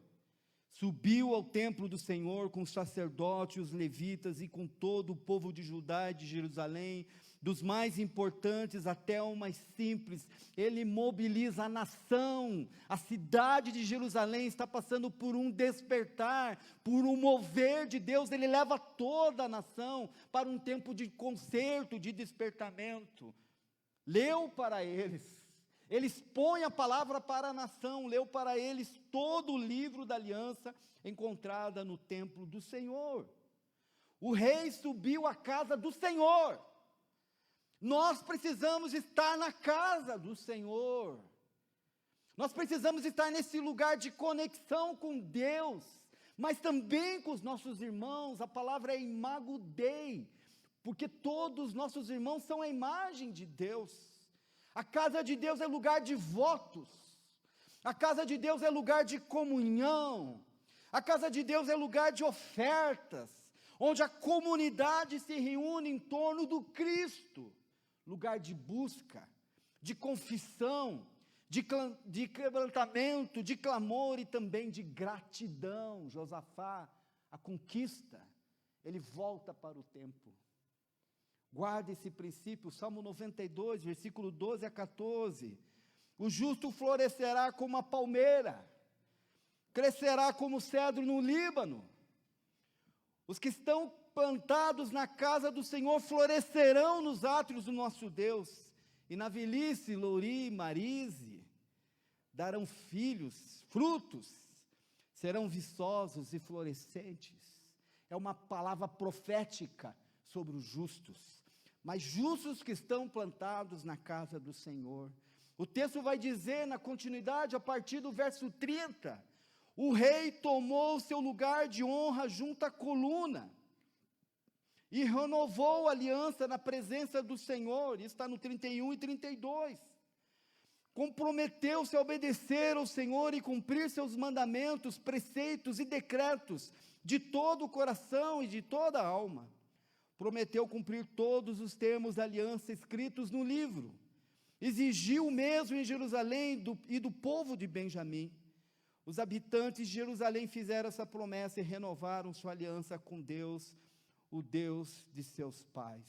Subiu ao templo do Senhor com os sacerdotes, os levitas e com todo o povo de Judá e de Jerusalém, dos mais importantes até o mais simples. Ele mobiliza a nação. A cidade de Jerusalém está passando por um despertar, por um mover de Deus. Ele leva toda a nação para um tempo de concerto, de despertamento. Leu para eles. Ele expõe a palavra para a nação, leu para eles todo o livro da aliança encontrada no templo do Senhor. O rei subiu à casa do Senhor. Nós precisamos estar na casa do Senhor. Nós precisamos estar nesse lugar de conexão com Deus, mas também com os nossos irmãos. A palavra é imago Dei, porque todos os nossos irmãos são a imagem de Deus. A casa de Deus é lugar de votos, a casa de Deus é lugar de comunhão, a casa de Deus é lugar de ofertas, onde a comunidade se reúne em torno do Cristo, lugar de busca, de confissão, de quebrantamento, de clamor e também de gratidão. Josafá, a conquista, ele volta para o templo. Guarde esse princípio, Salmo 92, versículo 12 a 14. O justo florescerá como a palmeira, crescerá como o cedro no Líbano. Os que estão plantados na casa do Senhor florescerão nos átrios do nosso Deus, e na velhice, louri, marize, darão filhos, frutos, serão viçosos e florescentes. É uma palavra profética sobre os justos, mas justos que estão plantados na casa do Senhor. O texto vai dizer na continuidade, a partir do verso 30, o rei tomou o seu lugar de honra junto à coluna, e renovou a aliança na presença do Senhor. Isso está no 31 e 32, comprometeu-se a obedecer ao Senhor e cumprir seus mandamentos, preceitos e decretos, de todo o coração e de toda a alma. Prometeu cumprir todos os termos da aliança escritos no livro, exigiu o mesmo em Jerusalém e do povo de Benjamim. Os habitantes de Jerusalém fizeram essa promessa e renovaram sua aliança com Deus, o Deus de seus pais.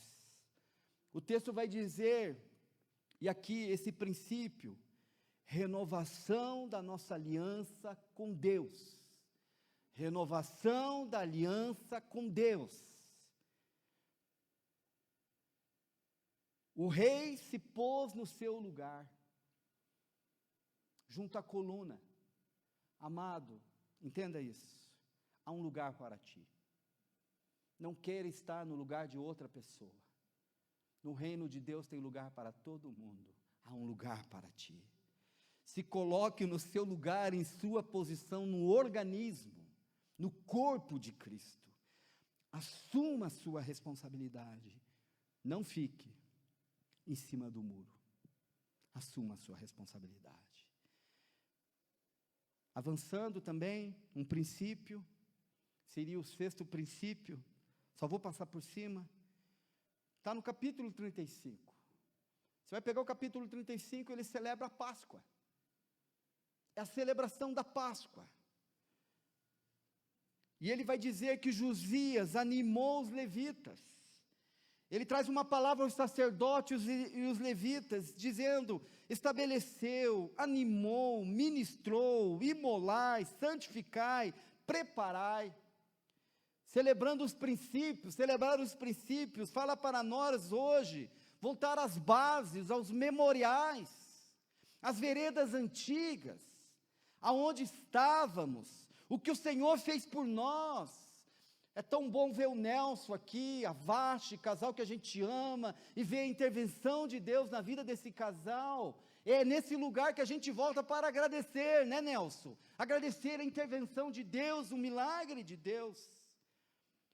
O texto vai dizer, e aqui esse princípio, renovação da nossa aliança com Deus, renovação da aliança com Deus. O rei se pôs no seu lugar, junto à coluna. Amado, entenda isso, há um lugar para ti. Não queira estar no lugar de outra pessoa. No reino de Deus tem lugar para todo mundo, há um lugar para ti. Se coloque no seu lugar, em sua posição, no organismo, no corpo de Cristo. Assuma a sua responsabilidade. Não fique em cima do muro. Assuma a sua responsabilidade. Avançando também, um princípio, seria o sexto princípio, só vou passar por cima, está no capítulo 35. Você vai pegar o capítulo 35, ele celebra a Páscoa. É a celebração da Páscoa. E ele vai dizer que Josias animou os levitas, Ele traz uma palavra aos sacerdotes e os levitas, dizendo: estabeleceu, animou, ministrou, imolai, santificai, preparai. Celebrando os princípios, celebrar os princípios, fala para nós hoje, voltar às bases, aos memoriais, às veredas antigas, aonde estávamos, o que o Senhor fez por nós. É tão bom ver o Nelson aqui, a Vasti, casal que a gente ama, e ver a intervenção de Deus na vida desse casal. É nesse lugar que a gente volta para agradecer, né, Nelson? Agradecer a intervenção de Deus, o milagre de Deus.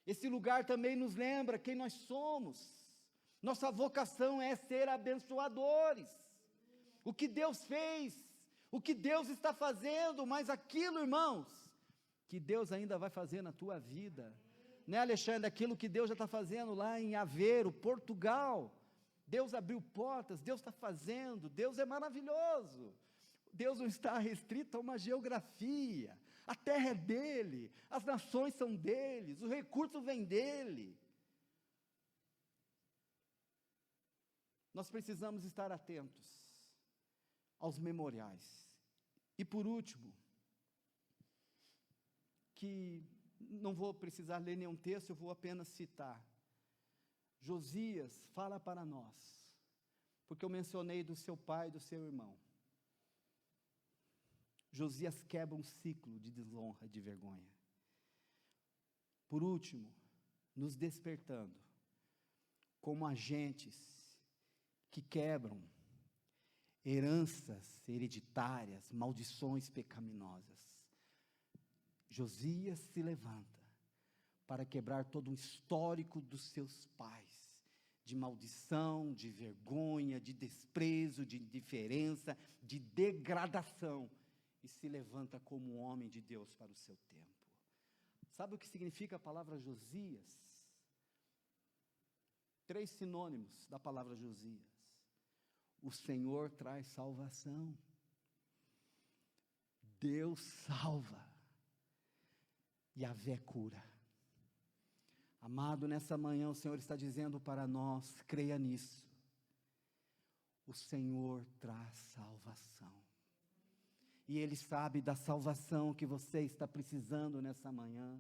Esse lugar também nos lembra quem nós somos. Nossa vocação é ser abençoadores. O que Deus fez, o que Deus está fazendo, mas aquilo, irmãos, que Deus ainda vai fazer na tua vida. Né, Alexandre? Aquilo que Deus já está fazendo lá em Aveiro, Portugal. Deus abriu portas, Deus está fazendo, Deus é maravilhoso. Deus não está restrito a uma geografia. A terra é dele, as nações são deles, o recurso vem dele. Nós precisamos estar atentos aos memoriais. E por último, que não vou precisar ler nenhum texto, eu vou apenas citar. Josias fala para nós, porque eu mencionei do seu pai e do seu irmão. Josias quebra um ciclo de desonra, de vergonha. Por último, nos despertando, como agentes que quebram heranças hereditárias, maldições pecaminosas. Josias se levanta para quebrar todo um histórico dos seus pais, de maldição, de vergonha, de desprezo, de indiferença, de degradação, e se levanta como um homem de Deus para o seu tempo. Sabe o que significa a palavra Josias? 3 sinônimos da palavra Josias. O Senhor traz salvação. Deus salva. Yahvé cura. Amado, nessa manhã o Senhor está dizendo para nós, creia nisso. O Senhor traz salvação. E Ele sabe da salvação que você está precisando nessa manhã.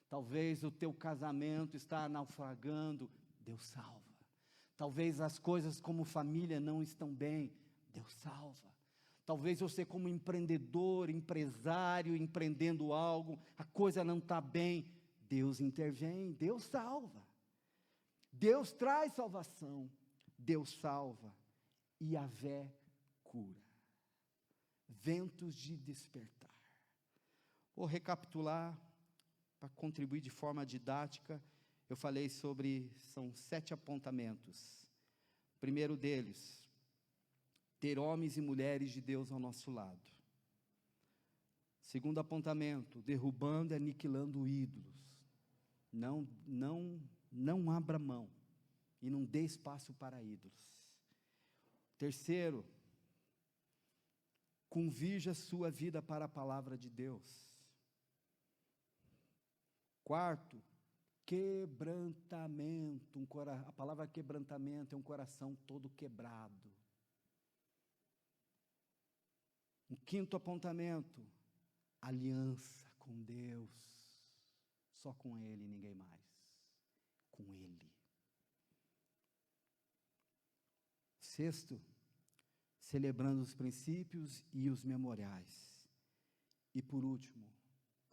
Talvez o teu casamento está naufragando, Deus salva. Talvez as coisas como família não estão bem, Deus salva. Talvez você como empreendedor, empresário, empreendendo algo, a coisa não está bem, Deus intervém, Deus salva. Deus traz salvação, Deus salva. E Yahvé cura. Ventos de despertar. Vou recapitular, para contribuir de forma didática. Eu falei sobre, são 7 apontamentos. O primeiro deles, ter homens e mulheres de Deus ao nosso lado. Segundo apontamento, derrubando e aniquilando ídolos. Não abra mão e não dê espaço para ídolos. Terceiro, convirja a sua vida para a palavra de Deus. Quarto, quebrantamento. A palavra quebrantamento é um coração todo quebrado. Um quinto apontamento, aliança com Deus. Só com Ele, ninguém mais. Com Ele. Sexto, celebrando os princípios e os memoriais. E por último,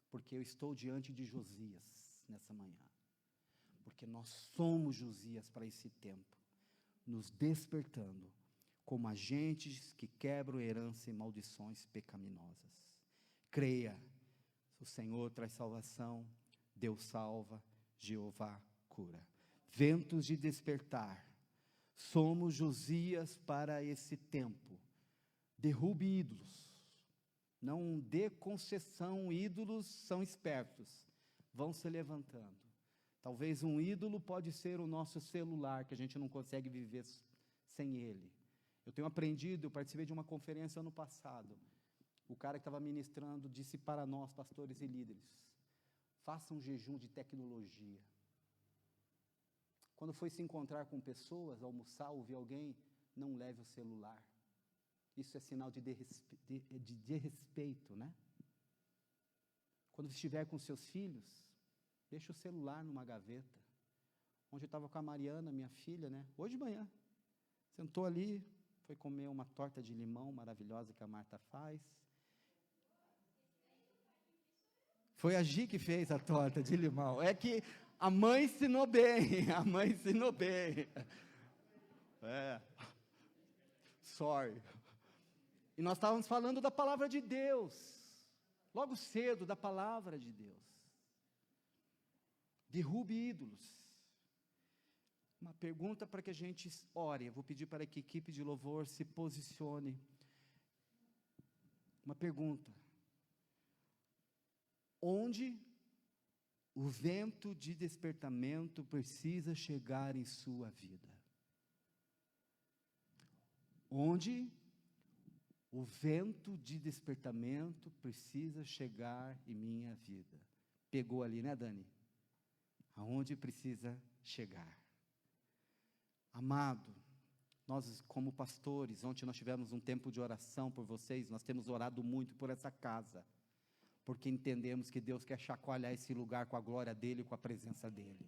porque eu estou diante de Josias nessa manhã. Porque nós somos Josias para esse tempo, nos despertando como agentes que quebram herança e maldições pecaminosas. Creia, o Senhor traz salvação, Deus salva, Jeová cura. Ventos de despertar. Somos Josias para esse tempo. Derrube ídolos. Não dê concessão, ídolos são espertos. Vão se levantando. Talvez um ídolo pode ser o nosso celular, que a gente não consegue viver sem ele. Eu tenho aprendido, eu participei de uma conferência ano passado. O cara que estava ministrando disse para nós, pastores e líderes, faça um jejum de tecnologia. Quando for se encontrar com pessoas, almoçar, ouvir alguém, não leve o celular. Isso é sinal de desrespeito, né? Quando estiver com seus filhos, deixa o celular numa gaveta. Ontem eu estava com a Mariana, minha filha, né? Hoje de manhã. Sentou ali, foi comer uma torta de limão maravilhosa que a Marta faz. Foi a Gi que fez a torta de limão. É que a mãe ensinou bem, a mãe ensinou bem. Sorry. E nós estávamos falando da palavra de Deus, logo cedo, da palavra de Deus. Derrube ídolos. Uma pergunta para que a gente ore. Eu vou pedir para que a equipe de louvor se posicione. Uma pergunta. Onde o vento de despertamento precisa chegar em sua vida? Onde o vento de despertamento precisa chegar em minha vida? Pegou ali, né, Dani? Aonde precisa chegar? Amado, nós como pastores, ontem nós tivemos um tempo de oração por vocês, nós temos orado muito por essa casa, porque entendemos que Deus quer chacoalhar esse lugar com a glória dEle, com a presença dEle.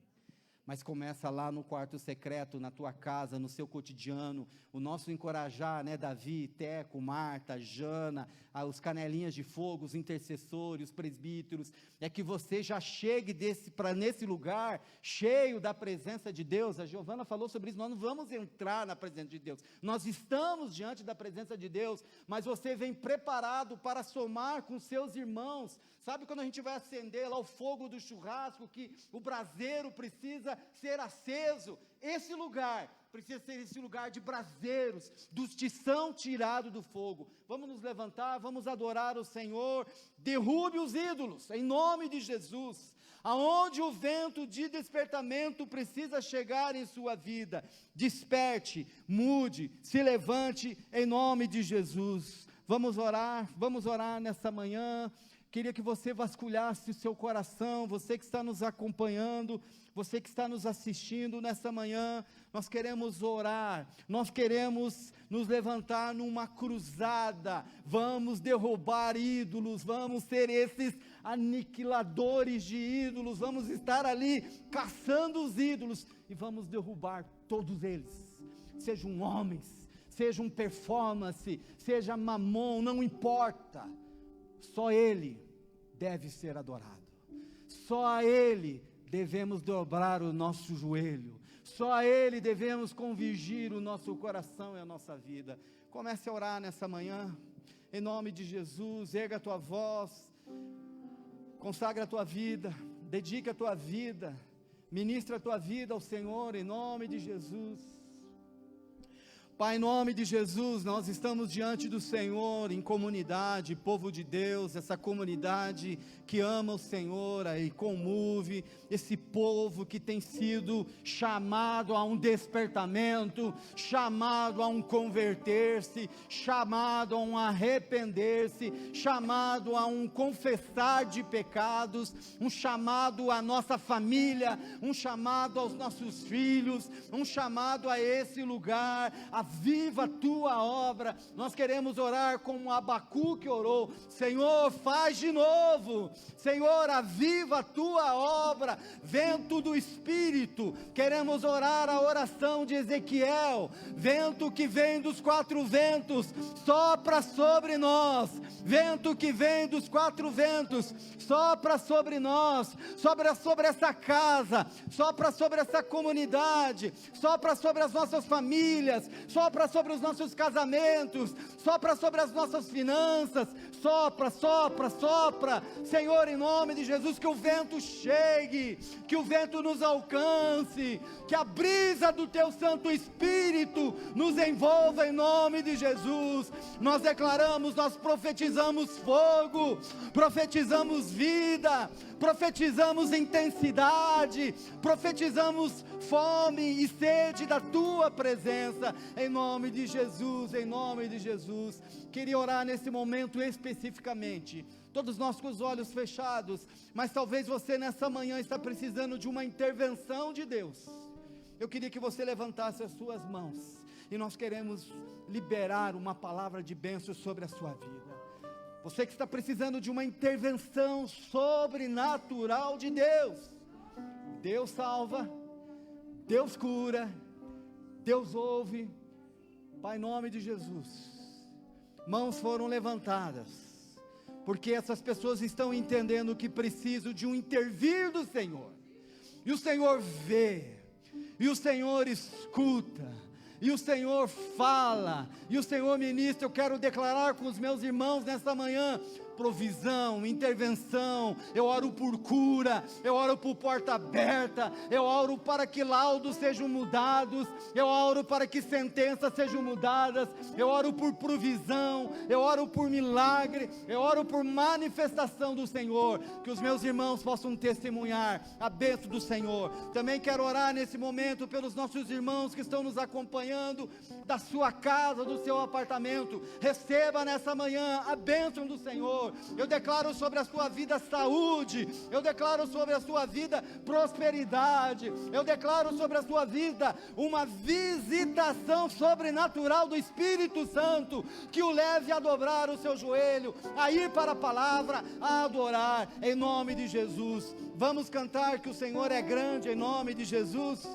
Mas começa lá no quarto secreto, na tua casa, no seu cotidiano, o nosso encorajar, né, Davi, Teco, Marta, Jana, os canelinhas de fogo, os intercessores, os presbíteros, é que você já chegue nesse lugar, cheio da presença de Deus. A Giovana falou sobre isso, nós não vamos entrar na presença de Deus, nós estamos diante da presença de Deus, mas você vem preparado para somar com seus irmãos. Sabe quando a gente vai acender lá o fogo do churrasco, que o braseiro precisa ser aceso? Esse lugar precisa ser esse lugar de braseiros, dos tição tirado do fogo. Vamos nos levantar, vamos adorar o Senhor. Derrube os ídolos, em nome de Jesus. Aonde o vento de despertamento precisa chegar em sua vida, desperte, mude, se levante, em nome de Jesus. Vamos orar nessa manhã. Queria que você vasculhasse o seu coração, você que está nos acompanhando, você que está nos assistindo nessa manhã. Nós queremos orar, nós queremos nos levantar numa cruzada, vamos derrubar ídolos, vamos ser esses aniquiladores de ídolos, vamos estar ali caçando os ídolos, e vamos derrubar todos eles, sejam homens, sejam performance, seja mamon, não importa. Só Ele deve ser adorado, só a Ele devemos dobrar o nosso joelho, só a Ele devemos convergir o nosso coração e a nossa vida. Comece a orar nessa manhã, em nome de Jesus. Erga a tua voz, consagra a tua vida, dedica a tua vida, ministra a tua vida ao Senhor, em nome de Jesus. Pai, em nome de Jesus, nós estamos diante do Senhor, em comunidade, povo de Deus, essa comunidade que ama o Senhor e comove, esse povo que tem sido chamado a um despertamento, chamado a um converter-se, chamado a um arrepender-se, chamado a um confessar de pecados, um chamado à nossa família, um chamado aos nossos filhos, um chamado a esse lugar. Aviva a tua obra. Nós queremos orar como Abacuque orou: Senhor, faz de novo, Senhor, aviva a tua obra, vento do Espírito. Queremos orar a oração de Ezequiel: vento que vem dos quatro ventos, sopra sobre nós, vento que vem dos quatro ventos, sopra sobre nós, sopra sobre essa casa, sopra sobre essa comunidade, sopra sobre as nossas famílias, sopra sobre os nossos casamentos, sopra sobre as nossas finanças, sopra, sopra, sopra, Senhor, em nome de Jesus, que o vento chegue, que o vento nos alcance, que a brisa do teu Santo Espírito nos envolva, em nome de Jesus. Nós declaramos, nós profetizamos fogo, profetizamos vida, profetizamos intensidade, profetizamos fome e sede da tua presença, em nome de Jesus, em nome de Jesus. Queria orar nesse momento especificamente, todos nós com os olhos fechados, mas talvez você nessa manhã está precisando de uma intervenção de Deus. eu queria que você levantasse as suas mãos, e nós queremos liberar uma palavra de bênção sobre a sua vida. Você que está precisando de uma intervenção sobrenatural de Deus. Deus salva, Deus cura, Deus ouve. Pai, em nome de Jesus, mãos foram levantadas, porque essas pessoas estão entendendo que precisam de um intervir do Senhor, e o Senhor vê, e o Senhor escuta, e o Senhor fala, e o Senhor ministra. Eu quero declarar com os meus irmãos nesta manhã, provisão, intervenção. Eu oro por cura, eu oro por porta aberta, eu oro para que laudos sejam mudados, eu oro para que sentenças sejam mudadas, eu oro por provisão, eu oro por milagre, eu oro por manifestação do Senhor, que os meus irmãos possam testemunhar a bênção do Senhor. Também quero orar nesse momento pelos nossos irmãos que estão nos acompanhando da sua casa, do seu apartamento. Receba nessa manhã a bênção do Senhor. Eu declaro sobre a sua vida saúde, eu declaro sobre a sua vida prosperidade, eu declaro sobre a sua vida uma visitação sobrenatural do Espírito Santo, que o leve a dobrar o seu joelho, a ir para a palavra, a adorar, em nome de Jesus. Vamos cantar que o Senhor é grande, em nome de Jesus.